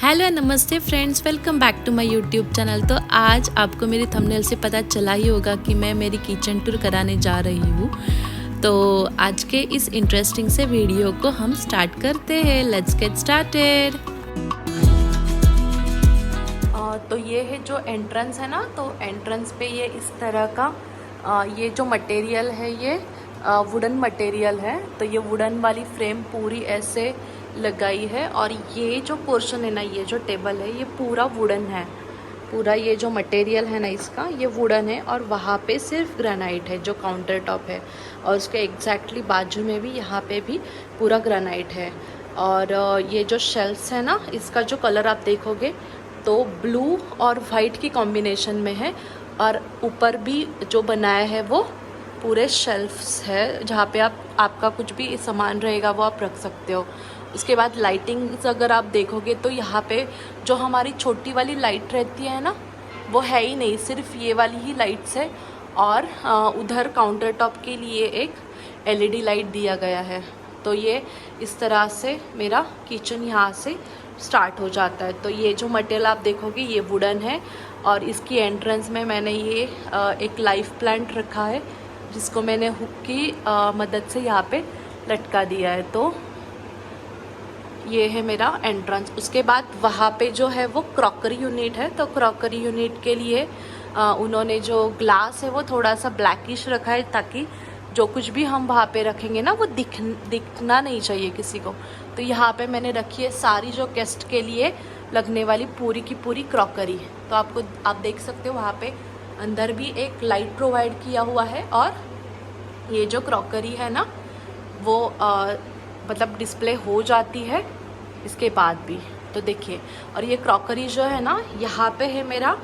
Hello नमस्ते friends, welcome back to my YouTube channel. तो आज आपको मेरी थंबनेल से पता चला ही होगा कि मैं मेरी किचन टूर कराने जा रही हूँ। तो आज के इस इंटरेस्टिंग से वीडियो को हम स्टार्ट करते हैं। Let's get started. तो ये है जो एंट्रेंस है ना, तो एंट्रेंस पे ये इस तरह का ये जो मटेरियल है ये वुडन मटेरियल है। तो ये वुडन वाली फ्रेम पूरी ऐसे लगाई है और ये जो पोर्शन है ना, ये जो टेबल है ये पूरा वुडन है। पूरा ये जो मटेरियल है ना इसका ये वुडन है और वहाँ पे सिर्फ ग्रेनाइट है जो काउंटर टॉप है, और उसके एग्जैक्टली बाजू में भी यहाँ पे भी पूरा ग्रेनाइट है। और ये जो शेल्फ्स है ना, इसका जो कलर आप देखोगे तो ब्लू और वाइट की कॉम्बिनेशन में है, और ऊपर भी जो बनाया है वो पूरे शेल्फ्स है जहाँ पे आपका कुछ भी सामान रहेगा वो आप रख सकते हो। उसके बाद लाइटिंग्स अगर आप देखोगे तो यहाँ पे जो हमारी छोटी वाली लाइट रहती है ना वो है ही नहीं, सिर्फ ये वाली ही लाइट्स है। और उधर काउंटर टॉप के लिए एक एलईडी लाइट दिया गया है। तो ये इस तरह से मेरा किचन यहाँ से स्टार्ट हो जाता है। तो ये जो मटेरियल आप देखोगे ये वुडन है, और इसकी एंट्रेंस में मैंने ये एक लाइफ प्लांट रखा है जिसको मैंने हुक की मदद से यहाँ पे लटका दिया है। तो ये है मेरा एंट्रेंस। उसके बाद वहाँ पे जो है वो क्रॉकरी यूनिट है। तो क्रॉकरी यूनिट के लिए उन्होंने जो ग्लास है वो थोड़ा सा ब्लैकिश रखा है, ताकि जो कुछ भी हम वहाँ पे रखेंगे ना वो दिखना नहीं चाहिए किसी को। तो यहाँ पे मैंने रखी है सारी जो गेस्ट के लिए लगने वाली पूरी की पूरी क्रॉकरी। तो आप देख सकते हो वहाँ पे अंदर भी एक लाइट प्रोवाइड किया हुआ है, और ये जो क्रॉकरी है ना वो मतलब डिस्प्ले हो जाती है इसके बाद भी। तो देखिए, और ये क्रॉकरी जो है ना, यहाँ पे है मेरा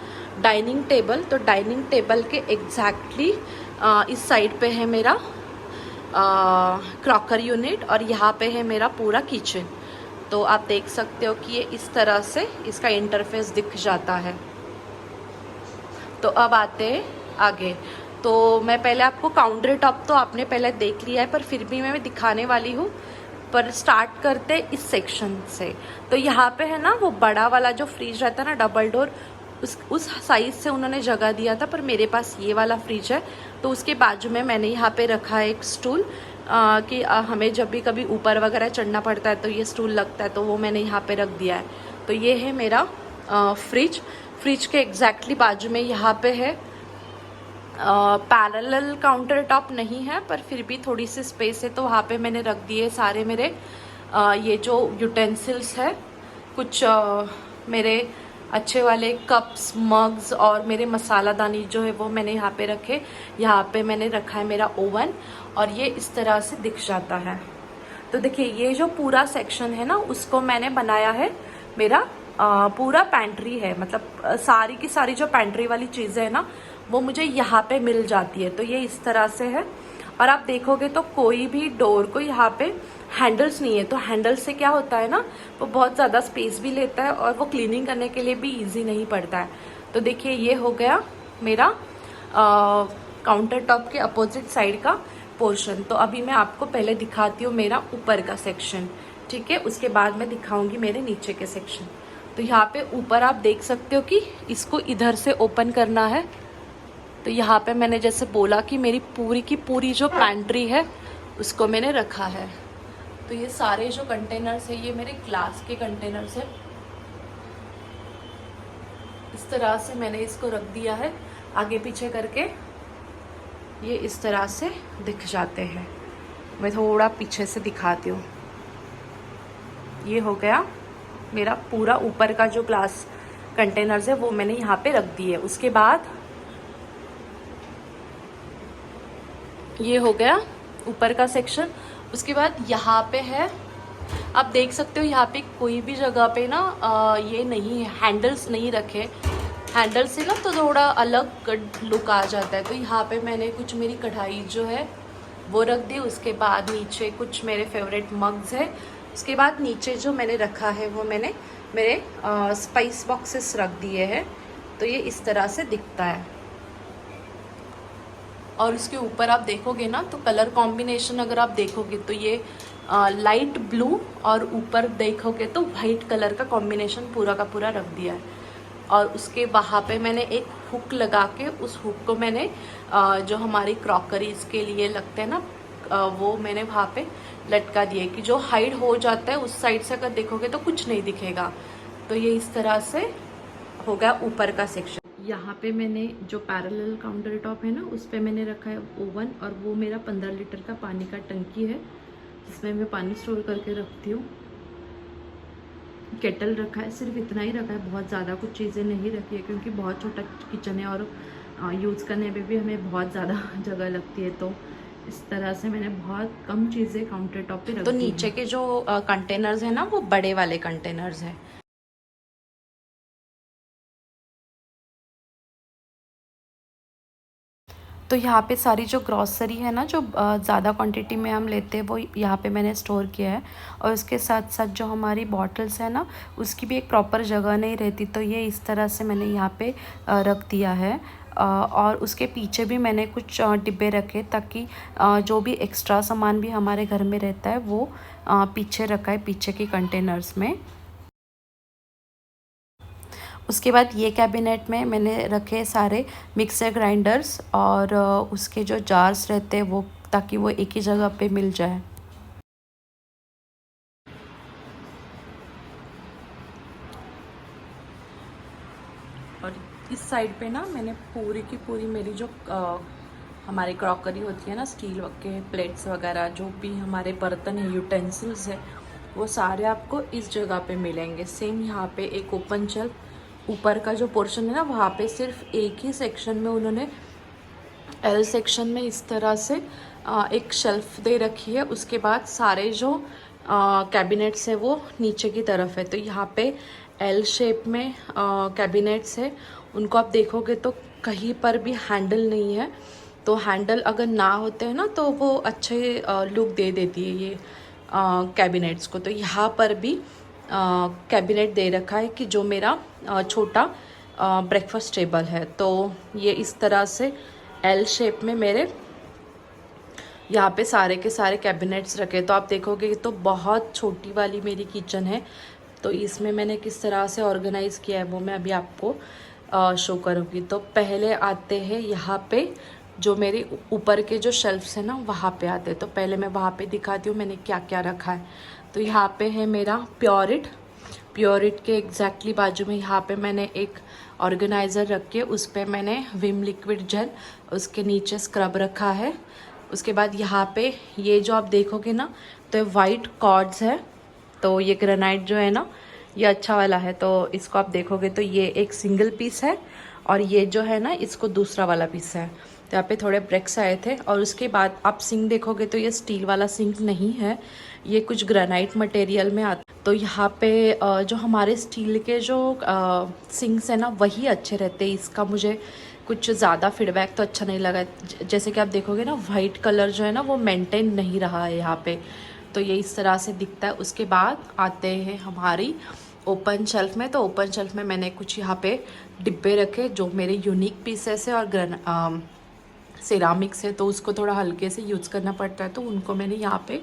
डाइनिंग टेबल। तो डाइनिंग टेबल के एग्जैक्टली इस साइड पे है मेरा क्रॉकरी यूनिट, और यहाँ पे है मेरा पूरा किचन। तो आप देख सकते हो कि ये इस तरह से इसका इंटरफेस दिख जाता है। तो अब आते हैं आगे। तो मैं पहले आपको काउंटर टॉप तो आपने पहले देख लिया है, पर फिर भी मैं दिखाने वाली हूँ। पर स्टार्ट करते इस सेक्शन से। तो यहाँ पे है ना वो बड़ा वाला जो फ्रिज रहता है ना डबल डोर, उस साइज़ से उन्होंने जगह दिया था, पर मेरे पास ये वाला फ्रिज है। तो उसके बाजू में मैंने यहाँ पे रखा है एक स्टूल, कि हमें जब भी कभी ऊपर वगैरह चढ़ना पड़ता है तो ये स्टूल लगता है, तो वो मैंने यहाँ पे रख दिया है। तो ये है मेरा फ्रिज के एग्जैक्टली बाजू में यहाँ पे है पैरेलल काउंटर टॉप नहीं है, पर फिर भी थोड़ी सी स्पेस है, तो वहाँ पे मैंने रख दिए सारे मेरे ये जो यूटेंसिल्स है। कुछ मेरे अच्छे वाले कप्स, मग्स और मेरे मसालादानी जो है वो मैंने यहाँ पे रखे। यहाँ पे मैंने रखा है मेरा ओवन, और ये इस तरह से दिख जाता है। तो देखिए, ये जो पूरा सेक्शन है ना उसको मैंने बनाया है मेरा पूरा पैंट्री है। मतलब सारी की सारी जो पैंट्री वाली चीज़ें है ना वो मुझे यहाँ पे मिल जाती है। तो ये इस तरह से है। और आप देखोगे तो कोई भी डोर को यहाँ पे हैंडल्स नहीं है। तो हैंडल से क्या होता है ना, वो बहुत ज़्यादा स्पेस भी लेता है और वो क्लीनिंग करने के लिए भी इजी नहीं पड़ता है। तो देखिए, ये हो गया मेरा काउंटर टॉप के अपोजिट साइड का पोर्शन। तो अभी मैं आपको पहले दिखाती हूँ मेरा ऊपर का सेक्शन, ठीक है। उसके बाद मैं दिखाऊंगी मेरे नीचे के सेक्शन। तो यहाँ पे ऊपर आप देख सकते हो कि इसको इधर से ओपन करना है। तो यहाँ पे मैंने जैसे बोला कि मेरी पूरी की पूरी जो पैंट्री है उसको मैंने रखा है। तो ये सारे जो कंटेनर्स है ये मेरे ग्लास के कंटेनर्स है। इस तरह से मैंने इसको रख दिया है आगे पीछे करके। ये इस तरह से दिख जाते हैं। मैं थोड़ा पीछे से दिखाती हूँ। ये हो गया मेरा पूरा ऊपर का जो ग्लास कंटेनर्स है वो मैंने यहाँ पे रख दिए। उसके बाद ये हो गया ऊपर का सेक्शन। उसके बाद यहाँ पे है, आप देख सकते हो यहाँ पे कोई भी जगह पे ना ये नहीं है, हैंडल्स नहीं रखे। हैंडल से ना तो थोड़ा अलग लुक आ जाता है। तो यहाँ पे मैंने कुछ मेरी कढ़ाई जो है वो रख दी। उसके बाद नीचे कुछ मेरे फेवरेट मग्स है। उसके बाद नीचे जो मैंने रखा है वो मैंने मेरे स्पाइस बॉक्सेस रख दिए हैं। तो ये इस तरह से दिखता है। और उसके ऊपर आप देखोगे ना तो कलर कॉम्बिनेशन अगर आप देखोगे तो ये लाइट ब्लू और ऊपर देखोगे तो वाइट कलर का कॉम्बिनेशन पूरा का पूरा रख दिया है। और उसके वहाँ पे मैंने एक हुक लगा के उस हुक को मैंने जो हमारी क्रॉकरीज के लिए लगते हैं ना, वो मैंने वहाँ पे लटका दिए कि जो हाइड हो जाता है उस साइड से अगर देखोगे तो कुछ नहीं दिखेगा। तो ये इस तरह से हो गया ऊपर का सेक्शन। यहाँ पे मैंने जो पैरेलल काउंटर टॉप है ना, उस पे मैंने रखा है ओवन, और वो मेरा 15 लीटर का पानी का टंकी है जिसमें मैं पानी स्टोर करके रखती हूँ। केटल रखा है, सिर्फ इतना ही रखा है, बहुत ज़्यादा कुछ चीज़ें नहीं रखी है क्योंकि बहुत छोटा किचन है और यूज़ करने में भी हमें बहुत ज़्यादा जगह लगती है। तो इस तरह से मैंने बहुत कम चीज़ें काउंटर टॉप पे रख दी। तो नीचे के जो कंटेनर्स हैं ना, वो बड़े वाले कंटेनर्स हैं। तो यहाँ पे सारी जो ग्रॉसरी है ना, जो ज़्यादा क्वांटिटी में हम लेते हैं, वो यहाँ पे मैंने स्टोर किया है। और उसके साथ साथ जो हमारी बॉटल्स है ना, उसकी भी एक प्रॉपर जगह नहीं रहती, तो ये इस तरह से मैंने यहाँ पे रख दिया है। और उसके पीछे भी मैंने कुछ डिब्बे रखे ताकि जो भी एक्स्ट्रा सामान भी हमारे घर में रहता है वो पीछे रखा है, पीछे के कंटेनर्स में। उसके बाद ये कैबिनेट में मैंने रखे सारे मिक्सर ग्राइंडर्स और उसके जो जार्स रहते हैं वो, ताकि वो एक ही जगह पे मिल जाए। और इस साइड पे ना मैंने पूरी की पूरी मेरी जो हमारी क्रॉकरी होती है ना, स्टील के प्लेट्स वगैरह, जो भी हमारे बर्तन है, यूटेंसिल्स है, वो सारे आपको इस जगह पे मिलेंगे। सेम यहाँ पे एक ओपन शेल्फ, ऊपर का जो पोर्शन है ना, वहाँ पे सिर्फ एक ही सेक्शन में उन्होंने एल सेक्शन में इस तरह से एक शेल्फ दे रखी है। उसके बाद सारे जो कैबिनेट्स है वो नीचे की तरफ है। तो यहाँ पे एल शेप में कैबिनेट्स है, उनको आप देखोगे तो कहीं पर भी हैंडल नहीं है। तो हैंडल अगर ना होते हैं ना तो वो अच्छे लुक दे देती है ये कैबिनेट्स को। तो यहाँ पर भी कैबिनेट दे रखा है कि जो मेरा छोटा ब्रेकफास्ट टेबल है। तो ये इस तरह से एल शेप में मेरे यहाँ पे सारे के सारे कैबिनेट्स रखे। तो आप देखोगे तो बहुत छोटी वाली मेरी किचन है। तो इसमें मैंने किस तरह से ऑर्गेनाइज़ किया है वो मैं अभी आपको शो करूँगी। तो पहले आते हैं यहाँ पे जो मेरे ऊपर के जो शेल्फ्स हैं ना, वहाँ पे आते हैं। तो पहले मैं वहाँ पे दिखाती हूँ मैंने क्या क्या रखा है। तो यहाँ पे है मेरा प्योरिट के एग्जैक्टली बाजू में यहाँ पे मैंने एक ऑर्गेनाइज़र रख के उस पर मैंने विम लिक्विड जेल, उसके नीचे स्क्रब रखा है। उसके बाद यहाँ पे ये जो आप देखोगे ना, तो वाइट कॉर्ड्स है। तो ये ग्रेनाइट जो है ना, ये अच्छा वाला है। तो इसको आप देखोगे तो ये एक सिंगल पीस है और ये जो है ना, इसको दूसरा वाला पीस है। तो यहाँ पे थोड़े ब्रेक्स आए थे। और उसके बाद आप सिंक देखोगे तो ये स्टील वाला सिंक नहीं है, ये कुछ ग्रेनाइट मटेरियल में आता। तो यहाँ पे जो हमारे स्टील के जो सिंक्स है ना, वही अच्छे रहते हैं। इसका मुझे कुछ ज़्यादा फीडबैक तो अच्छा नहीं लगा। जैसे कि आप देखोगे ना, वाइट कलर जो है ना, वो मेंटेन नहीं रहा है यहाँ पे। तो ये इस तरह से दिखता है। उसके बाद आते हैं हमारी ओपन शेल्फ में। तो ओपन शेल्फ में मैंने कुछ यहाँ पे डिब्बे रखे जो मेरे यूनिक पीसेस है और सिरामिक्स है, तो उसको थोड़ा हल्के से यूज़ करना पड़ता है, तो उनको मैंने यहाँ पे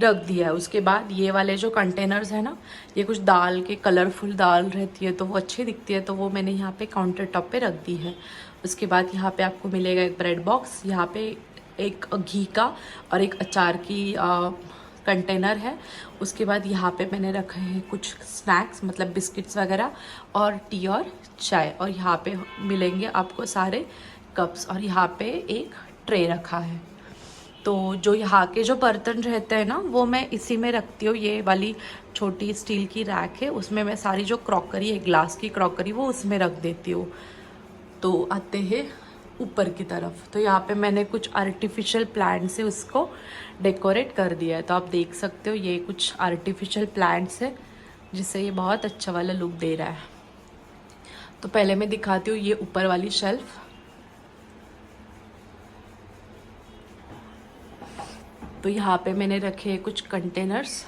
रख दिया है। उसके बाद ये वाले जो कंटेनर्स है ना, ये कुछ दाल के, कलरफुल दाल रहती है तो वो अच्छी दिखती है, तो वो मैंने यहाँ पे काउंटर टॉप पे रख दी है। उसके बाद यहाँ पे आपको मिलेगा एक ब्रेड बॉक्स, यहाँ पे एक घी का और एक अचार की कंटेनर है। उसके बाद यहाँ पे मैंने रखे हैं कुछ स्नैक्स, मतलब बिस्किट्स वगैरह, और टी और चाय। और यहाँ पे मिलेंगे आपको सारे कप्स, और यहाँ पे एक ट्रे रखा है। तो जो यहाँ के जो बर्तन रहते हैं ना, वो मैं इसी में रखती हूँ। ये वाली छोटी स्टील की रैक है, उसमें मैं सारी जो क्रॉकरी है, ग्लास की क्रॉकरी, वो उसमें रख देती हूँ। तो आते हैं ऊपर की तरफ। तो यहाँ पे मैंने कुछ आर्टिफिशियल प्लांट से उसको डेकोरेट कर दिया है। तो आप देख सकते हो ये कुछ आर्टिफिशियल प्लांट्स है जिससे ये बहुत अच्छा वाला लुक दे रहा है। तो पहले मैं दिखाती हूँ ये ऊपर वाली शेल्फ। तो यहाँ पे मैंने रखे हैं कुछ कंटेनर्स।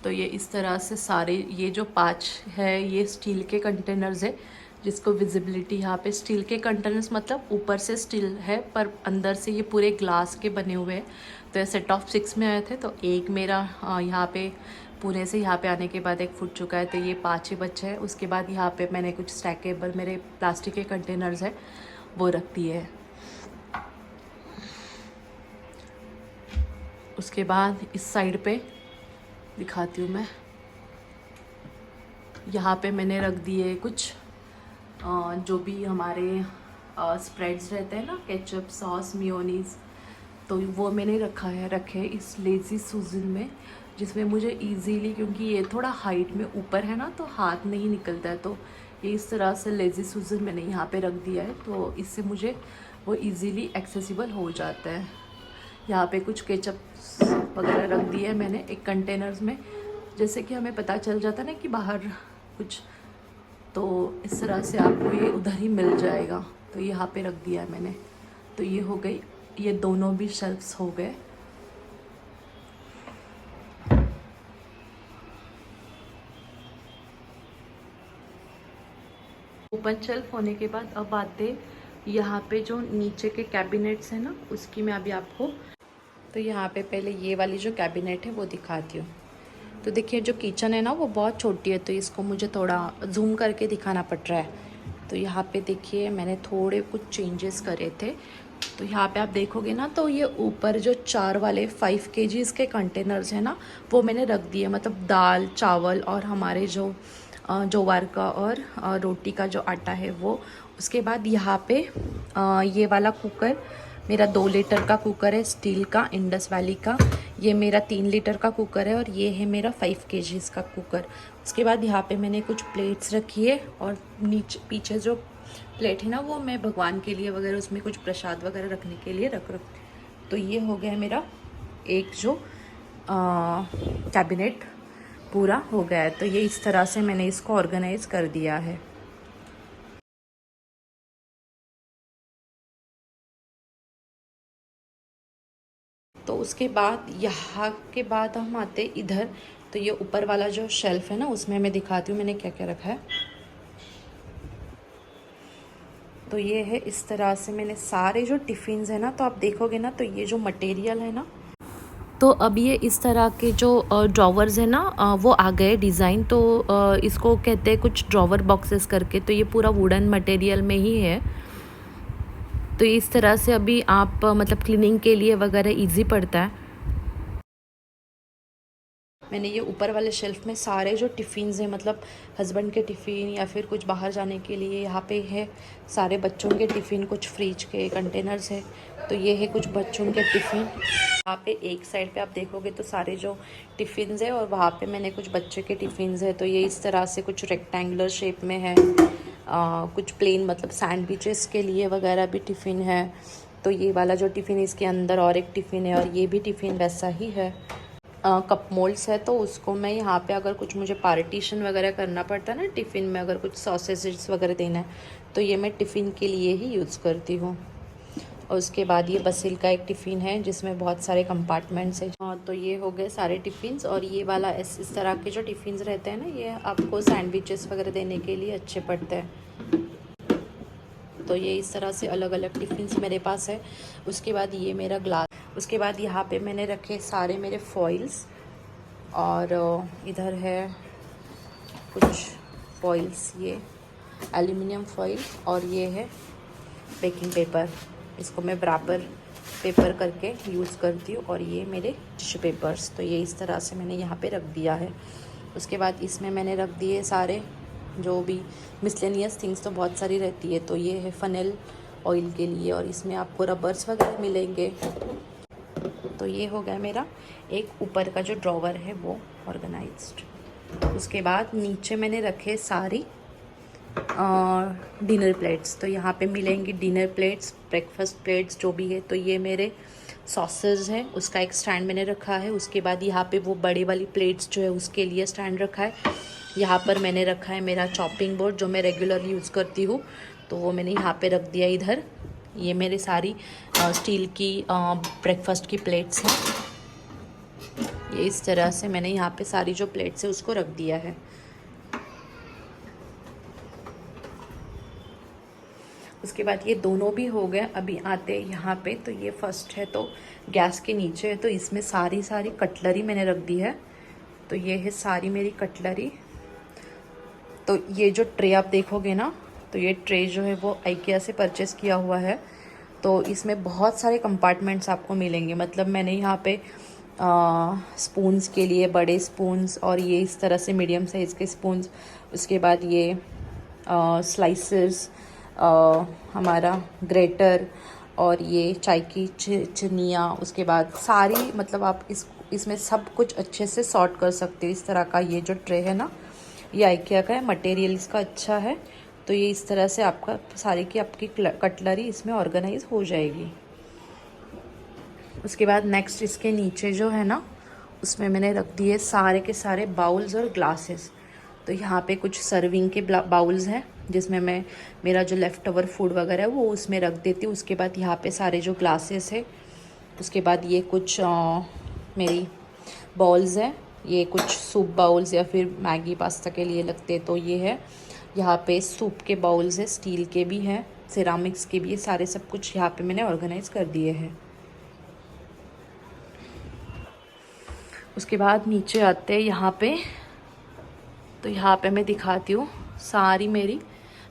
तो ये इस तरह से सारे, ये जो 5 है ये स्टील के कंटेनर्स है जिसको विजिबिलिटी, यहाँ पे स्टील के कंटेनर्स मतलब ऊपर से स्टील है पर अंदर से ये पूरे ग्लास के बने हुए हैं। तो तो सेट ऑफ 6 में आए थे, तो एक मेरा यहाँ पे पुणे से यहाँ पे आने के बाद एक फूट चुका है, तो ये 5 ही बच्चे हैं। उसके बाद यहाँ पे मैंने कुछ स्टैकेबल मेरे प्लास्टिक के कंटेनर्स है वो रख दिए है। उसके बाद इस साइड पे दिखाती हूँ मैं, यहाँ पे मैंने रख दिए कुछ जो भी हमारे स्प्रेड्स रहते हैं ना, केचप, सॉस, मेयोनीज़, तो वो मैंने रखे इस लेज़ी सूजन में, जिसमें मुझे इजीली, क्योंकि ये थोड़ा हाइट में ऊपर है ना तो हाथ नहीं निकलता है, तो ये इस तरह से लेज़ी सूजन मैंने यहाँ पे रख दिया है, तो इससे मुझे वो इजीली एक्सेसिबल हो जाता है। यहाँ पे कुछ केचप वगैरह रख दिए है मैंने एक कंटेनर्स में, जैसे कि हमें पता चल जाता है ना कि बाहर कुछ, तो इस तरह से आपको ये उधर ही मिल जाएगा। तो यहाँ पे रख दिया है मैंने। तो ये हो गई, ये दोनों भी शेल्फ्स हो गए। ओपन शेल्फ होने के बाद अब आते यहाँ पे जो नीचे के कैबिनेट्स हैं ना, उसकी मैं अभी आपको, तो यहाँ पे पहले ये वाली जो कैबिनेट है वो दिखाती हूँ। तो देखिए जो किचन है ना वो बहुत छोटी है, तो इसको मुझे थोड़ा जूम करके दिखाना पड़ रहा है। तो यहाँ पे देखिए मैंने थोड़े कुछ चेंजेस करे थे। तो यहाँ पे आप देखोगे ना, तो ये ऊपर जो 4 वाले 5 kgs के कंटेनर्स हैं ना, वो मैंने रख दिए, मतलब दाल, चावल और हमारे जो ज्वार का और रोटी का जो आटा है वो। उसके बाद यहाँ पे ये वाला कुकर मेरा 2 लीटर का कुकर है, स्टील का, इंडस वैली का। ये मेरा 3 लीटर का कुकर है और ये है मेरा 5 kgs का कुकर। उसके बाद यहाँ पे मैंने कुछ प्लेट्स रखी है, और नीचे पीछे जो प्लेट है ना वो मैं भगवान के लिए वगैरह, उसमें कुछ प्रसाद वगैरह रखने के लिए रख। तो ये हो गया मेरा एक जो कैबिनेट पूरा हो गया है। तो ये इस तरह से मैंने इसको ऑर्गेनाइज कर दिया है। तो उसके बाद यहाँ के बाद हम आते इधर। तो ये ऊपर वाला जो शेल्फ है ना, उसमें मैं दिखाती हूँ मैंने क्या क्या रखा है। तो ये है इस तरह से मैंने सारे जो टिफ़िन्स है ना, तो आप देखोगे ना, तो ये जो मटेरियल है ना, तो अब ये इस तरह के जो ड्रॉवर्स है ना वो आ गए डिज़ाइन। तो इसको कहते हैं कुछ ड्रॉवर बॉक्सेस करके। तो ये पूरा वुडन मटेरियल में ही है। तो इस तरह से अभी आप मतलब क्लीनिंग के लिए वगैरह इजी पड़ता है। मैंने ये ऊपर वाले शेल्फ में सारे जो टिफ़िन्स हैं, मतलब हस्बैंड के टिफ़िन या फिर कुछ बाहर जाने के लिए, यहाँ पे है सारे बच्चों के टिफ़िन, कुछ फ्रिज के कंटेनर्स है। तो ये है कुछ बच्चों के टिफ़िन। यहाँ पे एक साइड पे आप देखोगे तो सारे जो टिफ़िन्स है, और वहाँ पे मैंने कुछ बच्चे के टिफ़िन्स है। तो ये इस तरह से कुछ रेक्टेंगुलर शेप में है, कुछ प्लेन, मतलब सैंडविचेस के लिए वगैरह भी टिफ़िन है। तो ये वाला जो टिफ़िन, इसके अंदर और एक टिफ़िन है, और ये भी टिफ़िन वैसा ही है। कप मोल्ड्स है, तो उसको मैं यहाँ पे अगर कुछ मुझे पार्टीशन वगैरह करना पड़ता है ना टिफ़िन में, अगर कुछ सॉसेजेस वगैरह देना है, तो ये मैं टिफ़िन के लिए ही यूज़ करती हूँ। और उसके बाद ये बसिल का एक टिफ़िन है जिसमें बहुत सारे कंपार्टमेंट्स हैं। हाँ, तो ये हो गए सारे टिफ़िन्स। और ये वाला इस तरह के जो टिफ़िन्स रहते हैं ना, ये आपको सैंडविचेस वगैरह देने के लिए अच्छे पड़ते हैं। तो ये इस तरह से अलग अलग टिफ़िन्स मेरे पास है। उसके बाद ये मेरा ग्लास। उसके बाद यहाँ पे मैंने रखे सारे मेरे फॉइल्स, और इधर है कुछ फॉइल्स, ये एल्युमिनियम फॉइल, और ये है बेकिंग पेपर। इसको मैं बराबर पेपर करके यूज़ करती हूँ। और ये मेरे टिश्यू पेपर्स। तो ये इस तरह से मैंने यहाँ पे रख दिया है। उसके बाद इसमें मैंने रख दिए सारे जो भी मिसलेनियस थिंग्स, तो बहुत सारी रहती है। तो ये है फनेल ऑयल के लिए, और इसमें आपको रबर्स वगैरह मिलेंगे। तो ये हो गया मेरा एक ऊपर का जो ड्रॉवर है वो ऑर्गेनाइज्ड। उसके बाद नीचे मैंने रखे सारी डिनर प्लेट्स। तो यहाँ पे मिलेंगी डिनर प्लेट्स, ब्रेकफास्ट प्लेट्स जो भी है। तो ये मेरे सॉसेज है, उसका एक स्टैंड मैंने रखा है। उसके बाद यहाँ पे वो बड़ी वाली प्लेट्स जो है उसके लिए स्टैंड रखा है। यहाँ पर मैंने रखा है मेरा चॉपिंग बोर्ड जो मैं रेगुलर यूज़ करती हूँ, तो वो मैंने यहाँ पे रख दिया इधर। ये मेरी सारी स्टील की ब्रेकफास्ट की प्लेट्स हैं। ये इस तरह से मैंने यहाँ पे सारी जो प्लेट्स है उसको रख दिया है। उसके बाद ये दोनों भी हो गए। अभी आते यहाँ पे, तो ये फर्स्ट है तो गैस के नीचे है, तो इसमें सारी कटलरी मैंने रख दी है। तो ये है सारी मेरी कटलरी। तो ये जो ट्रे आप देखोगे ना, तो ये ट्रे जो है वो IKEA से परचेस किया हुआ है। तो इसमें बहुत सारे कंपार्टमेंट्स आपको मिलेंगे। मतलब मैंने यहाँ पे स्पून्स के लिए बड़े स्पून्स, और ये इस तरह से मीडियम साइज़ के स्पून्स, उसके बाद ये स्लाइसेस, हमारा ग्रेटर, और ये चाय की चनिया, उसके बाद सारी, मतलब आप इसमें सब कुछ अच्छे से सॉर्ट कर सकते हो। इस तरह का ये जो ट्रे है ना, ये IKEA का है, मटेरियल इसका अच्छा है। तो ये इस तरह से आपका सारी की आपकी कटलरी इसमें ऑर्गेनाइज हो जाएगी। उसके बाद नेक्स्ट इसके नीचे जो है ना, उसमें मैंने रख दिए सारे के सारे बाउल्स और ग्लासेस। तो यहाँ पे कुछ सर्विंग के बाउल्स हैं, जिसमें मैं मेरा जो लेफ़्ट ओवर फूड वगैरह है वो उसमें रख देती हूँ। उसके बाद यहाँ पे सारे जो ग्लासेस है, उसके बाद ये कुछ मेरी बाउल्स है, ये कुछ सूप बाउल्स या फिर मैगी पास्ता के लिए लगते, तो ये है। यहाँ पे सूप के बाउल्स है, स्टील के भी हैं, सिरामिक्स के भी है, सारे सब कुछ यहाँ पे मैंने ऑर्गेनाइज कर दिए हैं। उसके बाद नीचे आते हैं यहाँ पे, तो यहाँ पे मैं दिखाती हूँ सारी मेरी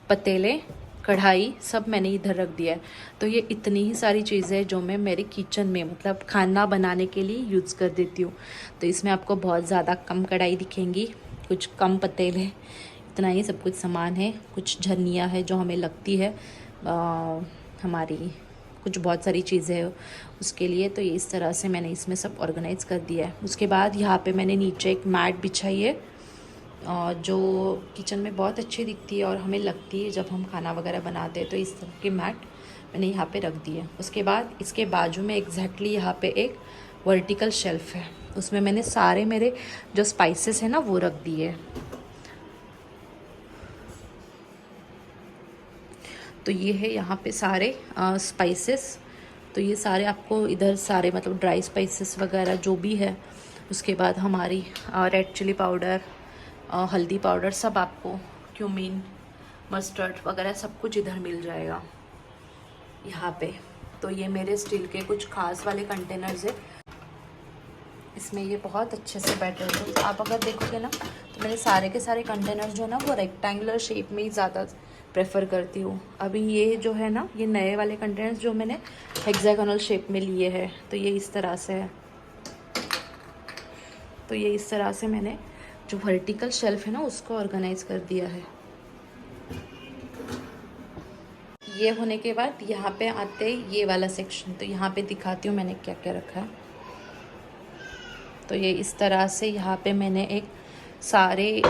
पतीले, कढ़ाई सब मैंने इधर रख दिया है। तो ये इतनी ही सारी चीज़ें जो मैं मेरे किचन में, मतलब खाना बनाने के लिए यूज़ कर देती हूँ। तो इसमें आपको बहुत ज़्यादा कम कढ़ाई दिखेंगी, कुछ कम पतीले, इतना ही सब कुछ सामान है। कुछ झरनियाँ है जो हमें लगती है हमारी कुछ बहुत सारी चीज़ें है उसके लिए। तो ये इस तरह से मैंने इसमें सब ऑर्गेनाइज कर दिया है। उसके बाद यहाँ पे मैंने नीचे एक मैट बिछाई है, जो किचन में बहुत अच्छी दिखती है और हमें लगती है जब हम खाना वगैरह बनाते हैं। तो इस तरह की मैट मैंने यहाँ पे रख दी है। उसके बाद इसके बाजू में एग्जैक्टली यहाँ पे एक वर्टिकल शेल्फ है, उसमें मैंने सारे मेरे जो स्पाइसेस हैं ना वो रख दिए। तो ये है यहाँ पे सारे स्पाइसेस। तो ये सारे आपको इधर सारे, मतलब ड्राई स्पाइसेस वगैरह जो भी है। उसके बाद हमारी रेड चिली पाउडर, हल्दी पाउडर, सब आपको, क्यूमीन, मस्टर्ड वगैरह सब कुछ इधर मिल जाएगा यहाँ पे। तो ये मेरे स्टील के कुछ खास वाले कंटेनर्स है, इसमें ये बहुत अच्छे से बैठे हुए हैं। आप अगर देखोगे ना, तो मेरे सारे के सारे कंटेनर्स जो है ना वो रेक्टेंगुलर शेप में ही ज़्यादा प्रेफर करती हूँ। अभी ये जो है ना, ये नए वाले कंटेनर्स जो मैंने हेक्सागोनल शेप में लिए हैं, तो ये इस तरह से है। तो ये इस तरह से मैंने जो वर्टिकल शेल्फ है ना उसको ऑर्गेनाइज कर दिया है। ये होने के बाद यहाँ पे आते ये वाला सेक्शन, तो यहाँ पे दिखाती हूँ मैंने क्या क्या रखा है। तो ये इस तरह से यहाँ पे मैंने एक सारे,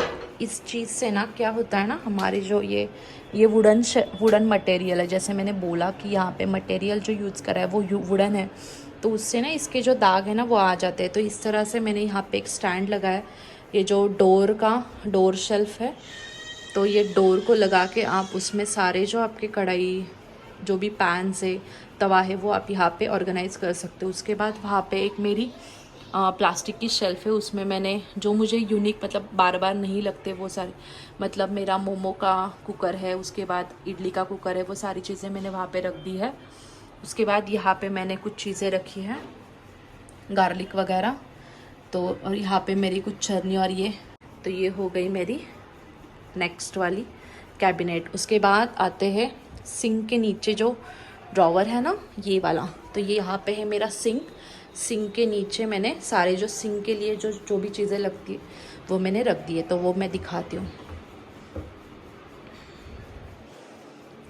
इस चीज़ से ना क्या होता है ना, हमारे जो ये वुडन मटेरियल है, जैसे मैंने बोला कि यहाँ पे मटेरियल जो यूज़ करा है वो वुडन है, तो उससे ना इसके जो दाग है ना वो आ जाते हैं। तो इस तरह से मैंने यहाँ पे एक स्टैंड लगाया, ये जो डोर शेल्फ है, तो ये डोर को लगा के आप उसमें सारे जो आपके कढ़ाई, जो भी पैन से तवा है वो आप यहाँ पे ऑर्गेनाइज कर सकते हो। उसके बाद वहाँ पे एक मेरी प्लास्टिक की शेल्फ है, उसमें मैंने जो मुझे यूनिक, मतलब बार बार नहीं लगते वो सारे, मतलब मेरा मोमो का कुकर है, उसके बाद इडली का कुकर है, वो सारी चीज़ें मैंने वहाँ पे रख दी है। उसके बाद यहाँ पे मैंने कुछ चीज़ें रखी हैं, गार्लिक वगैरह, तो और यहाँ पे मेरी कुछ छरनी, और तो ये हो गई मेरी नेक्स्ट वाली कैबिनेट। उसके बाद आते हैं सिंक के नीचे जो ड्रॉवर है ना, ये वाला, तो ये यहाँ पे है मेरा सिंक के नीचे मैंने सारे जो सिंक के लिए जो भी चीज़ें लगती है वो मैंने रख दी है। तो वो मैं दिखाती हूँ।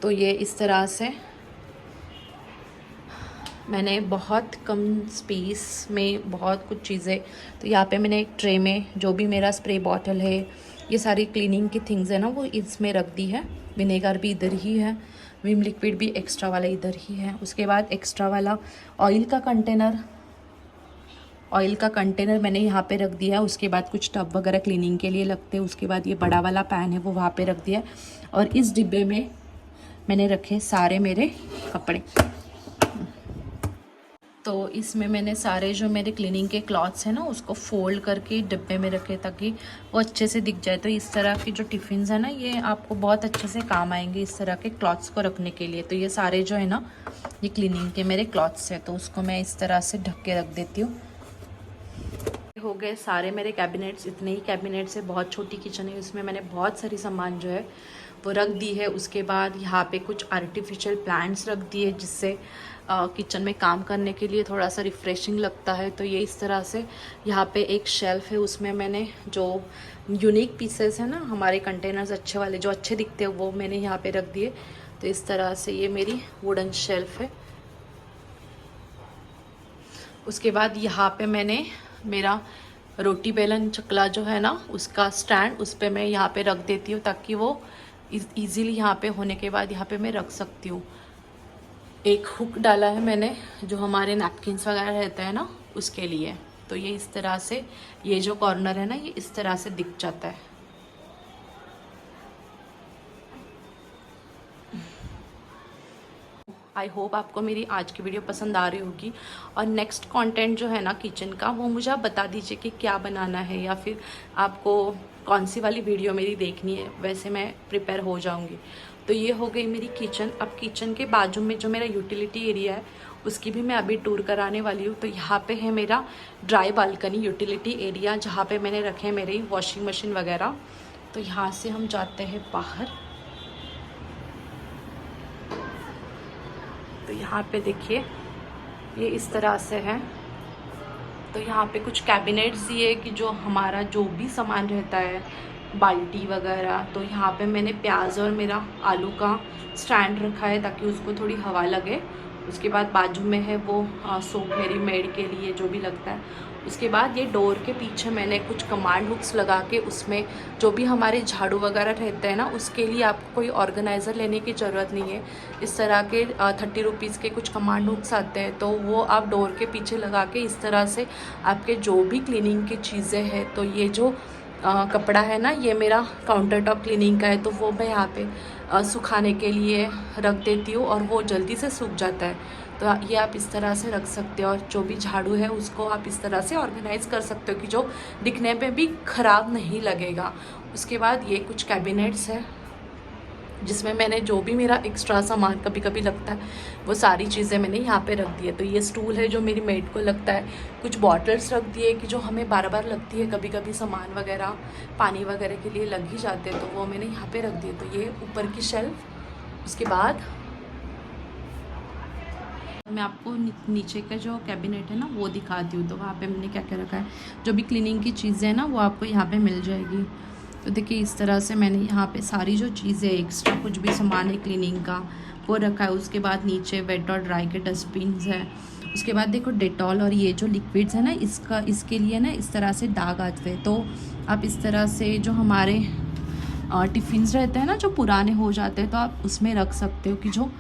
तो ये इस तरह से मैंने बहुत कम स्पेस में बहुत कुछ चीज़ें, तो यहाँ पे मैंने एक ट्रे में जो भी मेरा स्प्रे बॉटल है, ये सारी क्लीनिंग की थिंग्स है ना वो इसमें रख दी है। विनेगर भी इधर ही है, विम लिक्विड भी एक्स्ट्रा वाला इधर ही है। उसके बाद एक्स्ट्रा वाला ऑयल का कंटेनर मैंने यहाँ पे रख दिया है। उसके बाद कुछ टब वगैरह क्लीनिंग के लिए लगते हैं। उसके बाद ये बड़ा वाला पैन है वो वहाँ पे रख दिया है। और इस डिब्बे में मैंने रखे सारे मेरे कपड़े। तो इसमें मैंने सारे जो मेरे क्लीनिंग के क्लॉथ्स हैं ना उसको फोल्ड करके डिब्बे में रखे ताकि वो अच्छे से दिख जाए। तो इस तरह के जो टिफ़िन्स है ना ये आपको बहुत अच्छे से काम आएंगे इस तरह के क्लॉथ्स को रखने के लिए। तो ये सारे जो है ना ये क्लीनिंग के मेरे क्लॉथ्स हैं, तो उसको मैं इस तरह से ढक के रख देती हूँ। हो गए सारे मेरे कैबिनेट्स, इतने ही कैबिनेट्स है, बहुत छोटी किचन है, उसमें मैंने बहुत सारी सामान जो है वो रख दी है। उसके बाद यहाँ पे कुछ आर्टिफिशियल प्लांट्स रख दिए जिससे किचन में काम करने के लिए थोड़ा सा रिफ़्रेशिंग लगता है। तो ये इस तरह से यहाँ पे एक शेल्फ़ है, उसमें मैंने जो यूनिक पीसेस है ना हमारे कंटेनर्स अच्छे वाले जो अच्छे दिखते हैं वो मैंने यहाँ पे रख दिए। तो इस तरह से ये मेरी वुडन शेल्फ़ है। उसके बाद यहाँ पे मैंने मेरा रोटी बेलन चकला जो है ना उसका स्टैंड उस पर मैं यहाँ पे रख देती हूँ ताकि वो इजीली यहाँ पे होने के बाद यहाँ पे मैं रख सकती हूँ। एक हुक डाला है मैंने जो हमारे नैपकिन्स वगैरह रहता है ना उसके लिए। तो ये इस तरह से ये जो कॉर्नर है ना ये इस तरह से दिख जाता है। आई होप आपको मेरी आज की वीडियो पसंद आ रही होगी। और नेक्स्ट कंटेंट जो है ना किचन का वो मुझे आप बता दीजिए कि क्या बनाना है या फिर आपको कौन सी वाली वीडियो मेरी देखनी है, वैसे मैं प्रिपेयर हो जाऊंगी। तो ये हो गई मेरी किचन। अब किचन के बाजू में जो मेरा यूटिलिटी एरिया है उसकी भी मैं अभी टूर कराने वाली हूँ। तो यहाँ पे है मेरा ड्राई बालकनी यूटिलिटी एरिया जहाँ पे मैंने रखे मेरी वॉशिंग मशीन वगैरह। तो यहाँ से हम जाते हैं बाहर। तो यहाँ पे देखिए ये इस तरह से है। तो यहाँ पे कुछ कैबिनेट्स दिए कि जो हमारा जो भी सामान रहता है बाल्टी वगैरह। तो यहाँ पे मैंने प्याज और मेरा आलू का स्टैंड रखा है ताकि उसको थोड़ी हवा लगे। उसके बाद बाजू में है वो सोप मेरी मेड के लिए जो भी लगता है। उसके बाद ये डोर के पीछे मैंने कुछ कमांड हुक्स लगा के उसमें जो भी हमारे झाड़ू वगैरह रहते हैं ना उसके लिए आपको कोई ऑर्गेनाइज़र लेने की ज़रूरत नहीं है। इस तरह के 30 रुपीज़ के कुछ कमांड हुक्स आते हैं तो वो आप डोर के पीछे लगा के इस तरह से आपके जो भी क्लीनिंग की चीज़ें हैं। तो ये जो कपड़ा है ना ये मेरा काउंटर टॉप क्लीनिंग का है तो वो मैं यहाँ पे सुखाने के लिए रख देती हूँ और वो जल्दी से सूख जाता है। तो ये आप इस तरह से रख सकते हो। और जो भी झाड़ू है उसको आप इस तरह से ऑर्गेनाइज़ कर सकते हो कि जो दिखने में भी ख़राब नहीं लगेगा। उसके बाद ये कुछ कैबिनेट्स है जिसमें मैंने जो भी मेरा एक्स्ट्रा सामान कभी कभी लगता है वो सारी चीज़ें मैंने यहाँ पे रख दी है। तो ये स्टूल है जो मेरी मेड को लगता है। कुछ बॉटल्स रख दिए कि जो हमें बार बार लगती है, कभी कभी सामान वगैरह पानी वगैरह के लिए लग ही जाते हैं तो वो मैंने यहाँ पे रख दिए। तो ये ऊपर की शेल्फ। उसके बाद मैं आपको नीचे का जो कैबिनेट है ना वो दिखाती हूँ। तो वहाँ पे मैंने क्या क्या रखा है, जो भी क्लीनिंग की चीज़ें हैं ना वो आपको यहाँ पे मिल जाएगी। तो देखिए इस तरह से मैंने यहाँ पे सारी जो चीज़ें एक्स्ट्रा कुछ भी सामान है क्लीनिंग का वो रखा है। उसके बाद नीचे वेट और ड्राई के डस्टबिन है। उसके बाद देखो डेटॉल और ये जो लिक्विड्स है ना इसके लिए ना इस तरह से दाग आते हैं। तो आप इस तरह से जो हमारे टिफ़िन्स रहते हैं ना जो पुराने हो जाते हैं तो आप उसमें रख सकते हो कि जो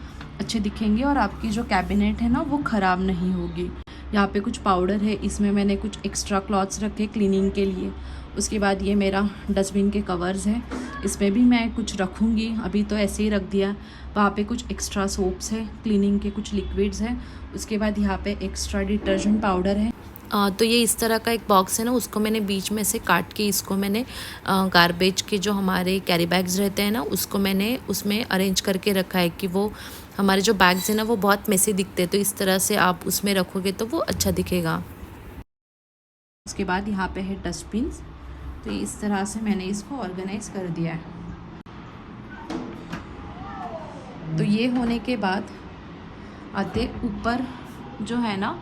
अच्छे दिखेंगे और आपकी जो कैबिनेट है ना वो ख़राब नहीं होगी। यहाँ पे कुछ पाउडर है, इसमें मैंने कुछ एक्स्ट्रा क्लॉथ्स रखे क्लीनिंग के लिए। उसके बाद ये मेरा डस्टबिन के कवर्स है, इसमें भी मैं कुछ रखूँगी, अभी तो ऐसे ही रख दिया। वहाँ पे कुछ एक्स्ट्रा सोप्स है, क्लीनिंग के कुछ लिक्विड्स हैं। उसके बाद यहाँ पे एक्स्ट्रा डिटर्जेंट पाउडर है। तो ये इस तरह का एक बॉक्स है ना उसको मैंने बीच में से काट के इसको मैंने गार्बेज के जो हमारे कैरी बैग्स रहते हैं ना उसको मैंने उसमें अरेंज करके रखा है कि वो हमारे जो बैग्स हैं ना वो बहुत मेसी दिखते हैं। तो इस तरह से आप उसमें रखोगे तो वो अच्छा दिखेगा। उसके बाद यहाँ पे है डस्टबिन। तो इस तरह से मैंने इसको ऑर्गेनाइज कर दिया है। तो ये होने के बाद आते ऊपर जो है ना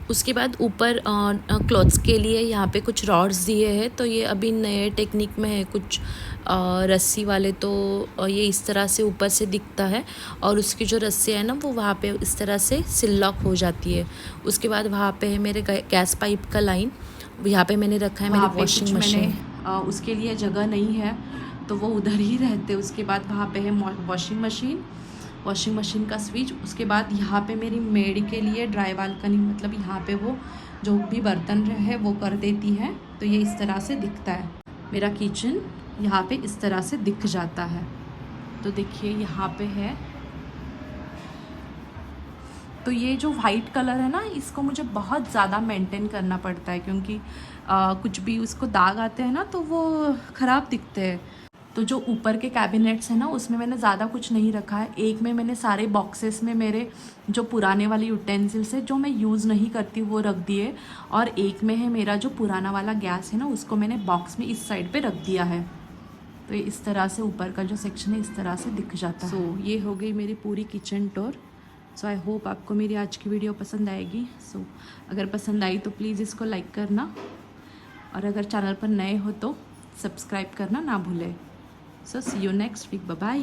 उसके बाद ऊपर क्लॉथ्स के लिए यहाँ पे कुछ रॉड्स दिए हैं। तो ये अभी नए टेक्निक में है कुछ रस्सी वाले। तो ये इस तरह से ऊपर से दिखता है और उसकी जो रस्सी है ना वो वहाँ पे इस तरह से सिल लॉक हो जाती है। उसके बाद वहाँ पे है मेरे गैस पाइप का लाइन, यहाँ पे मैंने रखा है मेरी वॉशिंग मशीन। उसके लिए जगह नहीं है तो वो उधर ही रहते। उसके बाद वहाँ पे है वॉशिंग मशीन का स्विच। उसके बाद यहाँ पे मेरी मेड के लिए ड्राई बालकनी, मतलब यहाँ पे वो जो भी बर्तन है वो कर देती है। तो ये इस तरह से दिखता है मेरा किचन, यहाँ पे इस तरह से दिख जाता है। तो देखिए यहाँ पे है तो ये जो वाइट कलर है ना, इसको मुझे बहुत ज़्यादा मेंटेन करना पड़ता है, क्योंकि कुछ भी उसको दाग आते हैं ना तो वो ख़राब दिखते हैं। तो जो ऊपर के कैबिनेट्स हैं ना, उसमें मैंने ज़्यादा कुछ नहीं रखा है। एक में मैंने सारे बॉक्सेस में मेरे जो पुराने वाले यूटेंसिल्स है जो मैं यूज़ नहीं करती वो रख दिए, और एक में है मेरा जो पुराना वाला गैस है ना, उसको मैंने बॉक्स में इस साइड पे रख दिया है। तो ये इस तरह से ऊपर का जो सेक्शन है इस तरह से दिख जाता है। सो ये हो गई मेरी पूरी kitchen tour. So I hope आपको मेरी आज की वीडियो पसंद आएगी। सो अगर पसंद आई तो प्लीज़ इसको लाइक करना, और अगर चैनल पर नए हो तो सब्सक्राइब करना ना भूलें। So see you next week, bye bye.